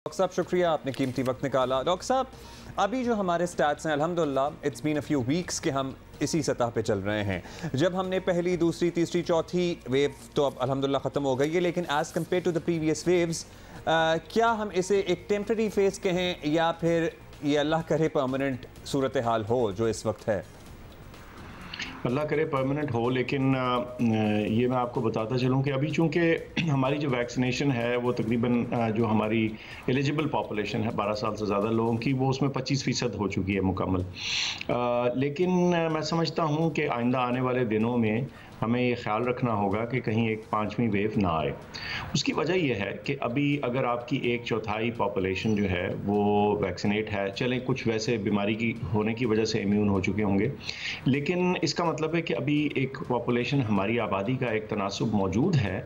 Doctor साहब शुक्रिया, आपने कीमती वक्त निकाला। डॉक्टर साहब, अभी जो हमारे स्टैट्स हैं अल्हम्दुलिल्लाह it's been a few weeks के हम इसी सतह पे चल रहे हैं। जब हमने पहली, दूसरी, तीसरी, चौथी वेव तो अब अल्हम्दुलिल्लाह ख़त्म हो गई है, लेकिन as compared to the previous waves क्या हम इसे एक टेम्प्रेरी फेज कहें या फिर ये अल्लाह करे परमानेंट सूरत हाल हो जो इस वक्त है? अल्लाह करे परमानेंट हो, लेकिन ये मैं आपको बताता चलूँ कि अभी चूँकि हमारी जो वैक्सीनेशन है वो तकरीबन जो हमारी एलिजिबल पॉपुलेशन है 12 साल से ज़्यादा लोगों की, वो उसमें 25% हो चुकी है मुकम्मल। लेकिन मैं समझता हूँ कि आइंदा आने वाले दिनों में हमें ये ख्याल रखना होगा कि कहीं एक 5वीं वेव ना आए। उसकी वजह यह है कि अभी अगर आपकी 1/4 पॉपुलेशन जो है वो वैक्सीनेट है, चलें कुछ वैसे बीमारी की होने की वजह से इम्यून हो चुके होंगे, लेकिन इसका मतलब है कि अभी एक पॉपुलेशन हमारी आबादी का एक तनासुब मौजूद है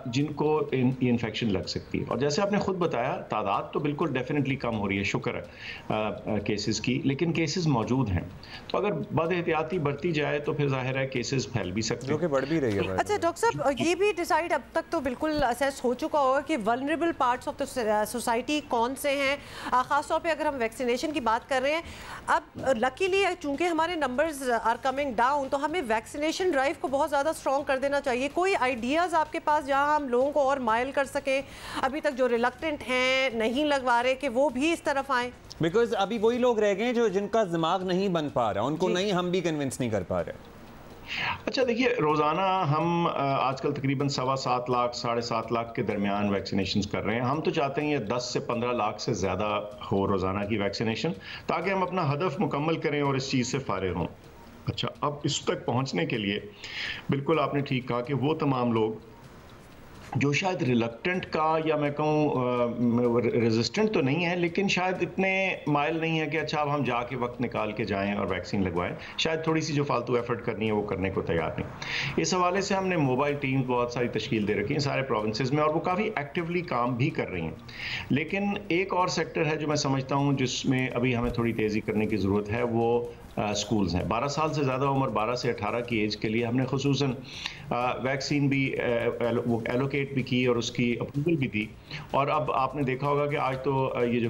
जिनको ये इन्फेक्शन लग सकती है। और जैसे आपने ख़ुद बताया, तादाद तो बिल्कुल डेफिनेटली कम हो रही है, शुक्र है केसेस की, लेकिन केसेस मौजूद हैं। तो अगर बदएहतियाती बरती जाए तो फिर जाहिर है केसेस फैल भी सकते हैं, जो कि बढ़ भी रही है। अच्छा डॉक्टर साहब, ये भी डिसाइड अब तक तो बिल्कुल असेस हो चुका होगा कि vulnerable parts of the society कौन से हैं, ख़ासतौर पे अगर हम वैक्सीनेशन की बात कर रहे हैं। अब लकीली चूंकि हमारे नंबर्स आर कमिंग डाउन, तो हमें वैक्सीनेशन ड्राइव को बहुत ज़्यादा स्ट्रॉन्ग कर देना चाहिए। कोई आइडियाज़ आपके पास जहां हम लोगों को और माइल कर सकें, अभी तक जो रिलक्टेंट हैं, नहीं लगवा रहे, कि वो भी इस तरफ आएँ? बिकॉज अभी वही लोग रह गए जो जिनका दिमाग नहीं बन पा रहा, उनको नहीं, हम भी कन्विंस नहीं कर पा रहे। अच्छा देखिए, रोज़ाना हम आजकल तकरीबन 7.25 लाख 7.5 लाख के दरमियान वैक्सीनेशन कर रहे हैं। हम तो चाहते हैं ये 10 से 15 लाख से ज़्यादा हो रोज़ाना की वैक्सीनेशन, ताकि हम अपना हदफ मुकम्मल करें और इस चीज़ से फारिग हों। अच्छा, अब इस तक पहुंचने के लिए बिल्कुल आपने ठीक कहा कि वो तमाम लोग जो शायद रिलक्टेंट का, या मैं कहूँ रेजिस्टेंट तो नहीं है, लेकिन शायद इतने माइल नहीं है कि अच्छा अब हम जाके वक्त निकाल के जाएं और वैक्सीन लगवाएं, शायद थोड़ी सी जो फालतू एफर्ट करनी है वो करने को तैयार नहीं। इस हवाले से हमने मोबाइल टीम बहुत सारी तश्कील दे रखी हैं सारे प्रोविंसेस में, और वो काफ़ी एक्टिवली काम भी कर रही हैं। लेकिन एक और सेक्टर है जो मैं समझता हूँ जिसमें अभी हमें थोड़ी तेज़ी करने की ज़रूरत है, वो स्कूल्स हैं। 12 साल से ज़्यादा उम्र, 12 से 18 की एज के लिए हमने खुसूसन वैक्सीन भी वो एलोकेट भी की और उसकी अप्रूवल भी दी। और अब आपने देखा होगा कि आज तो ये जो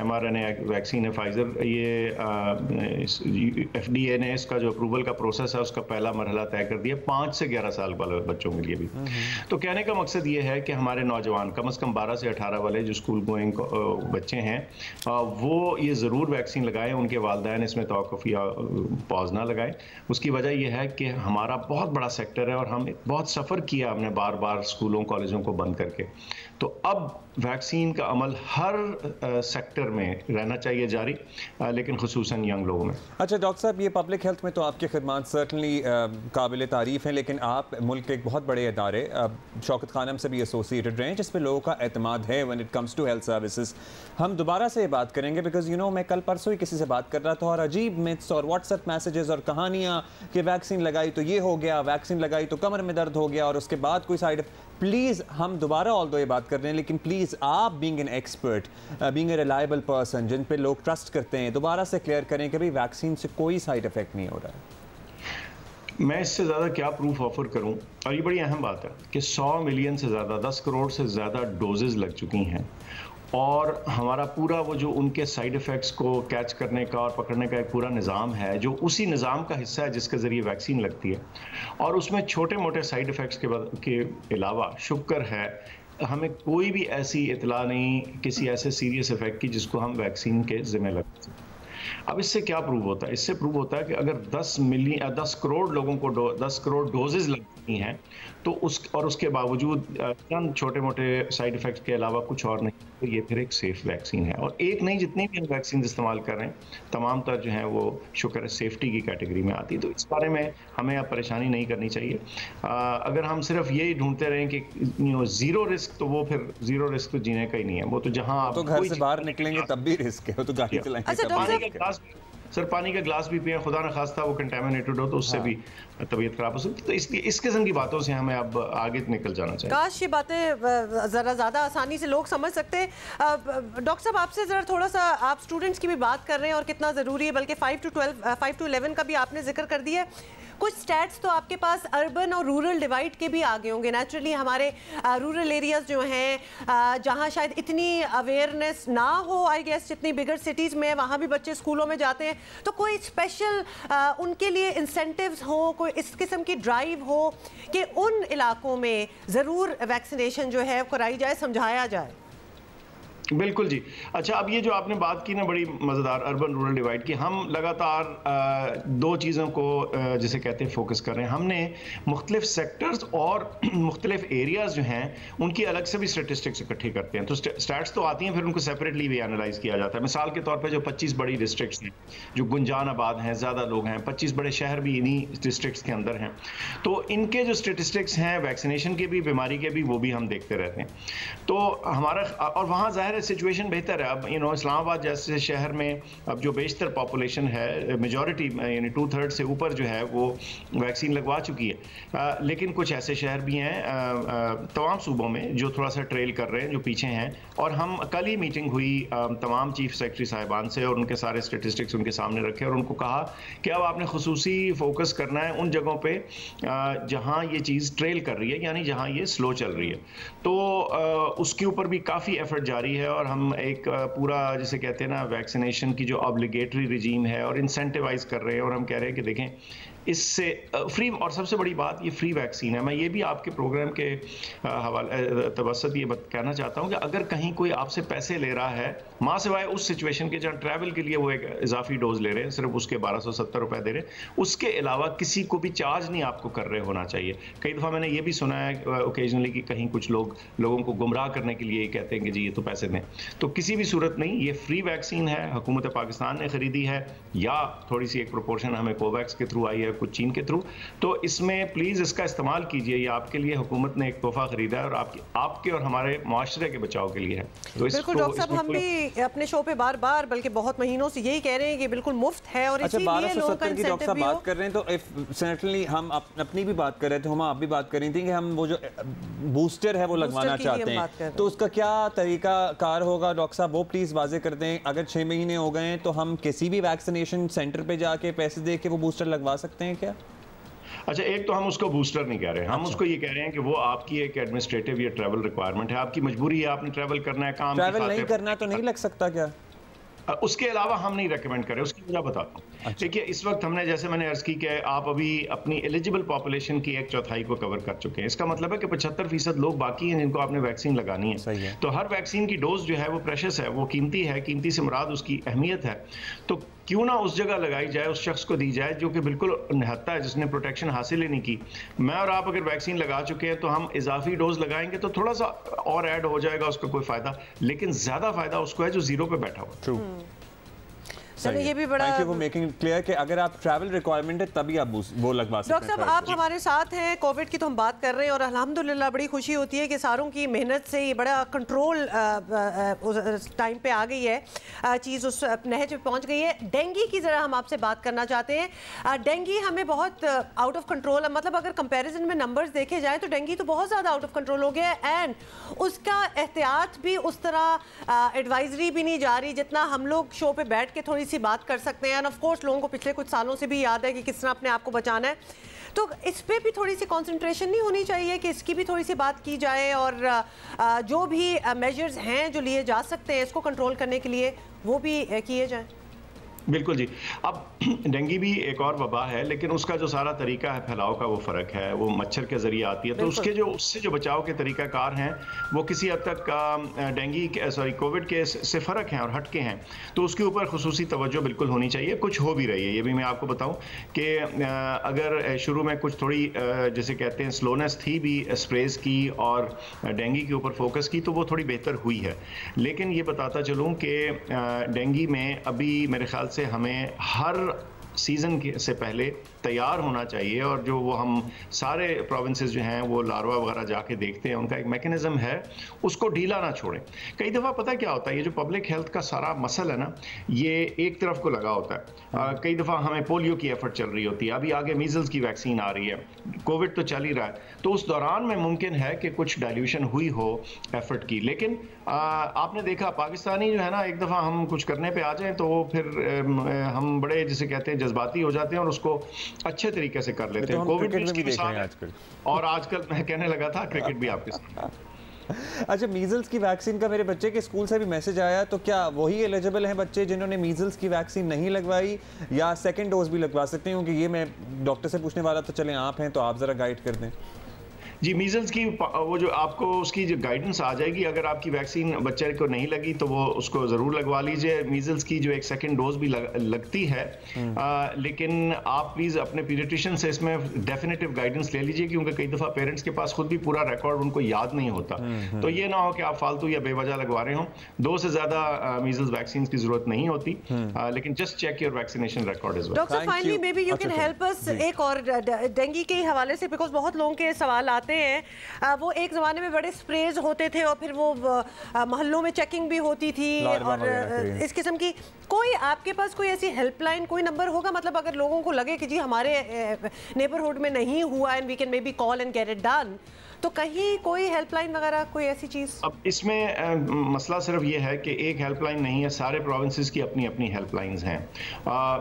mRNA वैक्सीन है फाइज़र, ये FDA ने इसका जो अप्रूवल का प्रोसेस है उसका पहला मरहला तय कर दिया 5 से 11 साल वाले बच्चों के लिए भी। तो कहने का मकसद ये है कि हमारे नौजवान कम से कम 12 से 18 वाले जो स्कूल गोइंग बच्चे हैं वो ये ज़रूर वैक्सीन लगाएं। उनके वालिदैन इसमें तौक़ुफ़ या पॉज ना लगाएं। उसकी वजह यह है कि हमारा बहुत बड़ा सेक्टर है और हम बहुत सफ़र किया हमने बार बार स्कूलों कॉलेजों को बंद करके। तो अब वैक्सीन का अमल हर सेक्टर में रहना चाहिए जारी, लेकिन खुसूसन यंग लोगों में। अच्छा डॉक्टर साहब, ये पब्लिक हेल्थ में तो आपकी खिदमत सर्टनली काबिल तारीफ़ हैं, लेकिन आप मुल्क के एक बहुत बड़े इदारे शौकत खानम से भी एसोसिएटेड रहे हैं, जिस पे लोगों का एतमाद है when it comes to health services. हम दोबारा से बात करेंगे बिकॉज यू नो मैं कल परसों ही किसी से बात कर रहा था और अजीब मिथ्स और व्हाट्सएप मैसेजेस और कहानियाँ कि वैक्सीन लगाई तो ये हो गया, वैक्सीन लगाई तो कमर में दर्द हो गया और उसके बाद कोई साइड। प्लीज़ हम दोबारा ऑल दो ये बात कर रहे हैं, लेकिन प्लीज़ आप being an expert, being a reliable person जिन पे लोग ट्रस्ट करते हैं, दोबारा से क्लियर करें कि भाई वैक्सीन से कोई साइड इफेक्ट नहीं हो रहा है। मैं इससे ज़्यादा क्या प्रूफ ऑफर करूं, और ये बड़ी अहम बात है कि 100 मिलियन से ज़्यादा, 10 करोड़ से ज़्यादा डोजेज़ लग चुकी हैं, और हमारा पूरा वो जो उनके साइड इफ़ेक्ट्स को कैच करने का और पकड़ने का एक पूरा निज़ाम है जो उसी निज़ाम का हिस्सा है जिसके ज़रिए वैक्सीन लगती है। और उसमें छोटे मोटे साइड इफ़ेक्ट्स के अलावा शुक्र है हमें कोई भी ऐसी इतला नहीं किसी ऐसे सीरियस इफ़ेक्ट की जिसको हम वैक्सीन के ज़िम्मे लगा सकें। अब इससे क्या प्रूव होता है? इससे प्रूव होता है कि अगर 10 करोड़ लोगों को 10 करोड़ डोजेज़ लगती हैं तो उसके बावजूद चंद छोटे मोटे साइड इफ़ेक्ट्स के अलावा कुछ और नहीं, तो ये फिर एक सेफ़ वैक्सीन है। और एक नहीं, जितनी भी हम वैक्सीन इस्तेमाल कर रहे हैं तमाम तर जो हैं वो शुक्र है सेफ्टी की कैटेगरी में आती है। तो इस बारे में हमें अब परेशानी नहीं करनी चाहिए। अगर हम सिर्फ यही ढूंढते रहें कि ज़ीरो रिस्क, तो वो फिर ज़ीरो रिस्क तो जीने का ही नहीं है। वो तो जहाँ आप तो घर से बाहर निकलेंगे तब भी रिस्क है, वो तो गाड़ी चलाएंगे। सर पानी का ग्लास भी पिए, खुदा न खास्ता वो कंटेमिनेटेड हो तो उससे भी तबीयत खराब हो सकती है। तो इसलिए इस किस्म की बातों से हमें अब आगे निकल जाना चाहिए। काश ये बातें ज़रा ज़्यादा आसानी से लोग समझ सकते हैं। डॉक्टर साहब, आपसे ज़रा थोड़ा सा, आप स्टूडेंट्स की भी बात कर रहे हैं और कितना ज़रूरी है, बल्कि 5 to 11 का भी आपने जिक्र कर दिया है। कुछ स्टैट्स तो आपके पास अर्बन और रूरल डिवाइड के भी आ गए होंगे। नेचुरली हमारे रूरल एरियाज जो हैं जहाँ शायद इतनी अवेयरनेस ना हो आई गेस जितनी बिगर सिटीज़ में, वहाँ भी बच्चे स्कूलों में जाते हैं, तो कोई स्पेशल उनके लिए इंसेंटिव्स हो, कोई इस किस्म की ड्राइव हो कि उन इलाकों में ज़रूर वैक्सीनेशन जो है कराई जाए, समझाया जाए। बिल्कुल जी। अच्छा, अब ये जो आपने बात की ना बड़ी मज़ेदार, अर्बन रूरल डिवाइड की, हम लगातार दो चीज़ों को जिसे कहते हैं फोकस कर रहे हैं। हमने मुख्तलिफ सेक्टर्स और मुख्तलिफ एरियाज़ जो हैं उनकी अलग से भी स्टेटिस्टिक्स इकट्ठी करते हैं। तो स्टैट्स तो आती हैं, फिर उनको सेपरेटली भी एनालाइज किया जाता है। मिसाल के तौर पर जो 25 बड़ी डिस्ट्रिक्ट्स हैं, जो गुंजान आबाद हैं, ज़्यादा लोग हैं, 25 बड़े शहर भी इन्हीं डिस्ट्रिक्ट्स के अंदर हैं, तो इनके जो स्टेटिस्टिक्स हैं वैक्सीनेशन के भी, बीमारी के भी, वो भी हम देखते रहते हैं। तो हमारा, और वहाँ ज़ाहिर सिचुएशन बेहतर है। अब इस्लामाबाद जैसे शहर में अब जो बेशतर पॉपुलेशन है, मेजॉरिटी यानी 2/3 से ऊपर जो है वो वैक्सीन लगवा चुकी है। लेकिन कुछ ऐसे शहर भी हैं तमाम सूबों में जो थोड़ा सा ट्रेल कर रहे हैं, जो पीछे हैं। और हम कल ही मीटिंग हुई तमाम चीफ सेक्रेटरी साहिबान से और उनके सारे स्टेटिस्टिक्स उनके सामने रखे और उनको कहा कि अब आपने खुसूसी फोकस करना है उन जगहों पे जहां ये चीज़ ट्रेल कर रही है, यानी जहां ये स्लो चल रही है। तो उसके ऊपर भी काफ़ी एफर्ट जारी है और हम एक पूरा जिसे कहते हैं ना वैक्सीनेशन की जो ऑब्लिगेटरी रिजीम है और इंसेंटिवाइज कर रहे हैं। और हम कह रहे हैं कि देखें इससे फ्री, और सबसे बड़ी बात ये फ्री वैक्सीन है। मैं ये भी आपके प्रोग्राम के हवाले तवसत ये कहना चाहता हूँ कि अगर कहीं कोई आपसे पैसे ले रहा है, माँ सिवाय उस सिचुएशन के जहाँ ट्रैवल के लिए वो एक इजाफी डोज ले रहे हैं, सिर्फ उसके 1270 रुपए दे रहे हैं, उसके अलावा किसी को भी चार्ज नहीं आपको कर रहे होना चाहिए। कई दफ़ा मैंने ये भी सुना है ओकेजनली कि कहीं कुछ लोगों को गुमराह करने के लिए कहते हैं कि जी ये तो पैसे दें, तो किसी भी सूरत नहीं, ये फ्री वैक्सीन है, हुकूमत पाकिस्तान ने खरीदी है या थोड़ी सी एक प्रोपोर्शन हमें कोवैक्स के थ्रू आई है, कुछ चीन के थ्रू। तो इसमें प्लीज इसका इस्तेमाल कीजिए, ये आपके लिए हुकूमत ने एक तोहफा खरीदा है और आपके और हमारे माशरे के बचाव के लिए है। तो बिल्कुल डॉक्टर साहब, हम भी अपने शो पे बार बार बल्कि बहुत महीनों से यही कह रहे हैं कि बिल्कुल मुफ्त है और अच्छा, इसीलिए लोगों का की डॉक्टर साहब बात कर रहे हैं तो सर्टेनली हम अपनी भी बात कर रहे थे, हम आप भी बात कर रही थी कि हम वो जो बूस्टर है वो लगवाना चाहते हैं, तो उसका क्या तरीका कार होगा डॉक्टर साहब, वो प्लीज वाजे कर दें। अगर 6 महीने हो गए हैं तो हम किसी भी वैक्सीनेशन सेंटर पे जाके पैसे दे के वो बूस्टर लगवा सकते हैं क्या? अच्छा, एक तो हम उसको बूस्टर नहीं कह रहे हैं, हम उसको ये कह रहे हैं कि वो आपकी एक एडमिनिस्ट्रेटिव या ट्रैवल रिक्वायरमेंट है, आपकी मजबूरी है, आपने ट्रैवल करना है, काम ट्रैवल नहीं करना तो नहीं लग सकता क्या? उसके अलावा हम नहीं रेकमेंड करें, उसकी वजह बताता हूँ। देखिए, इस वक्त हमने, जैसे मैंने अर्ज की कि आप अभी अपनी एलिजिबल पॉपुलेशन की 1/4 को कवर कर चुके हैं। इसका मतलब है कि 75% लोग बाकी हैं जिनको आपने वैक्सीन लगानी है। सही है। तो हर वैक्सीन की डोज जो है वो प्रेशियस है, वो कीमती है, कीमती से मुराद उसकी अहमियत है। तो क्यों ना उस जगह लगाई जाए, उस शख्स को दी जाए जो कि बिल्कुल निहत्ता है, जिसने प्रोटेक्शन हासिल ही नहीं की। मैं और आप अगर वैक्सीन लगा चुके हैं तो हम इजाफी डोज लगाएंगे तो थोड़ा सा और ऐड हो जाएगा, उसका कोई फायदा, लेकिन ज्यादा फायदा उसको है जो जीरो पे बैठा हुआ। चलो, ये भी बड़ा thank you for making clear कि अगर आप ट्रैवल रिक्वायरमेंट है तभी आप वो लगवा सकते हैं। डॉक्टर साहब, आप हमारे साथ हैं, कोविड की तो हम बात कर रहे हैं और अल्हम्दुलिल्लाह बड़ी खुशी होती है कि सारों की मेहनत से ये बड़ा कंट्रोल टाइम पे आ गई है, चीज़ उस नहज पे पहुंच गई है। डेंगू की ज़रा हम आपसे बात करना चाहते हैं। डेंगू हमें बहुत आउट ऑफ कंट्रोल, मतलब अगर कंपैरिजन में नंबर्स देखे जाए तो डेंगू तो बहुत ज़्यादा आउट ऑफ कंट्रोल हो गया है एंड उसका एहतियात भी उस तरह एडवाइजरी भी नहीं जा रही जितना हम लोग शो पे बैठ के थोड़ी सी बात कर सकते हैं। एंड ऑफ कोर्स लोगों को पिछले कुछ सालों से भी याद है कि किस तरह अपने आप को बचाना है, तो इस पे भी थोड़ी सी कंसंट्रेशन नहीं होनी चाहिए कि इसकी भी थोड़ी सी बात की जाए और जो भी मेजर्स हैं जो लिए जा सकते हैं इसको कंट्रोल करने के लिए वो भी किए जाएं। बिल्कुल जी। अब डेंगू भी एक और वबा है, लेकिन उसका जो सारा तरीका है फैलाव का वो फ़र्क है, वो मच्छर के ज़रिए आती है। तो उससे जो बचाव के तरीक़ाकार हैं वो किसी हद तक कोविड के से फ़र्क हैं और हटके हैं, तो उसके ऊपर खुसूसी तवज्जो बिल्कुल होनी चाहिए। कुछ हो भी रही है, ये भी मैं आपको बताऊं कि अगर शुरू में कुछ थोड़ी जैसे कहते हैं स्लोनेस थी भी स्प्रेज की और डेंगू के ऊपर फोकस की, तो वो थोड़ी बेहतर हुई है। लेकिन ये बताता चलूँ कि डेंगू में अभी मेरे ख्याल से हमें हर सीज़न से पहले तैयार होना चाहिए, और जो वो हम सारे प्रोविंसेस जो हैं वो लार्वा वगैरह जाके देखते हैं, उनका एक मैकेनिज्म है, उसको ढीला ना छोड़ें। कई दफ़ा पता क्या होता है, ये जो पब्लिक हेल्थ का सारा मसला है ना, ये एक तरफ को लगा होता है। कई दफ़ा हमें पोलियो की एफर्ट चल रही होती है, अभी आगे मीजल्स की वैक्सीन आ रही है, कोविड तो चल ही रहा है, तो उस दौरान में मुमकिन है कि कुछ डाइल्यूशन हुई हो एफर्ट की। लेकिन आपने देखा पाकिस्तानी जो है ना, एक दफ़ा हम कुछ करने पर आ जाएँ तो फिर हम बड़े जिसे कहते हैं जज्बाती हो जाते हैं और उसको अच्छे तरीके से कर लेते हैं। कोविड में भी देख रहे हैं आजकल, और आजकल मैं कहने लगा था क्रिकेट भी आपके साथ। अच्छा, मीजल्स की वैक्सीन का मेरे बच्चे के स्कूल से भी मैसेज आया, तो क्या वही एलिजिबल हैं बच्चे जिन्होंने मीजल्स की वैक्सीन नहीं लगवाई, या सेकंड डोज भी लगवा सकते हैं? क्योंकि ये मैं डॉक्टर से पूछने वाला, तो चलें आप हैं तो आप ज़रा गाइड कर दें। जी, मीजल्स की वो जो आपको उसकी जो गाइडेंस आ जाएगी, अगर आपकी वैक्सीन बच्चे को नहीं लगी तो वो उसको ज़रूर लगवा लीजिए। मीजल्स की जो एक सेकंड डोज भी लगती है, लेकिन आप प्लीज़ अपने पीडियाट्रिशियन से इसमें डेफिनेटिव गाइडेंस ले लीजिए, क्योंकि कई दफ़ा पेरेंट्स के पास खुद भी पूरा रिकॉर्ड उनको याद नहीं होता। तो ये ना हो कि आप फालतू या बेवजह लगवा रहे हो। 2 से ज़्यादा मीजल्स वैक्सीन की ज़रूरत नहीं होती, लेकिन just check your vaccination record as well. Doctor finally maybe you can help us एक और डेंगू के हवाले से, बिकॉज बहुत लोगों के सवाल आते हैं। वो एक ज़माने में बड़े स्प्रेज होते थे और फिर वो मोहल्लों में चेकिंग भी होती थी, और इस किस्म की कोई आपके पास कोई ऐसी हेल्पलाइन, कोई नंबर होगा? मतलब अगर लोगों को लगे कि जी हमारे नेबरहुड में नहीं हुआ and we can maybe call and get it done, तो कहीं कोई हेल्पलाइन वगैरह कोई ऐसी चीज़? अब इसमें मसला सिर्फ ये है कि एक हेल्पलाइन नहीं है, सारे प्रोविंसेस की अपनी अपनी हेल्पलाइंस हैं।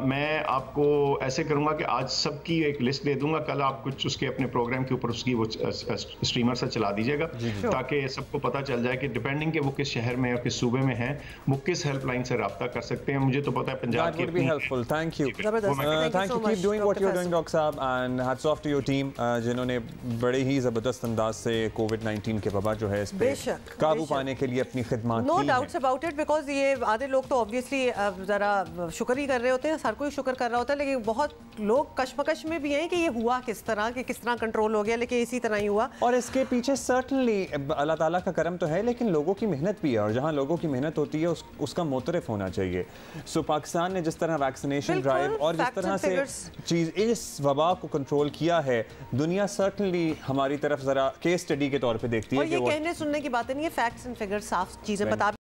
मैं आपको ऐसे करूंगा कि आज सबकी एक लिस्ट दे दूंगा, कल आप कुछ उसके अपने प्रोग्राम के ऊपर उसकी वो स्ट्रीमर से चला दीजिएगा, ताकि सबको पता चल जाए कि डिपेंडिंग के वो किस शहर में और किस सूबे में है, वो किस हेल्पलाइन से रब्ता कर सकते हैं। मुझे तो पता है पंजाब की अपनी helpful. Thank you, thank you, keep doing what you are doing doctor साहब, and hats off to your team, जिन्होंने बड़े ही ज़बरदस्त अंदाज से कोविड-19 के वबा जो है इस पे काबू पाने के लिए अपनी खिदमत। No doubts about it, because ये आधे लोग तो ऑब्वियसली ज़रा शुक्र ही कर रहे होते हैं, हर कोई शुक्र कर रहा होता है, लेकिन बहुत लोग कशमकश में भी हैं कि ये हुआ किस तरह कंट्रोल हो गया, लेकिन इसी तरह ही हुआ। और इसके पीछे सर्टनली अल्लाह ताला का करम तो है, लेकिन लोगों की मेहनत भी है, और जहाँ लोगों की मेहनत होती है उसका मोतरफ होना चाहिए। सो पाकिस्तान ने जिस तरह वैक्सीनेशन ड्राइव और जिस तरह से चीज़ इस वबा को कंट्रोल किया है, दुनिया सर्टनली हमारी तरफ ज़रा केस स्टडी के तौर पे देखती है। और ये कहने सुनने की बातें नहीं है, फैक्ट्स एंड फिगर्स साफ चीजें बता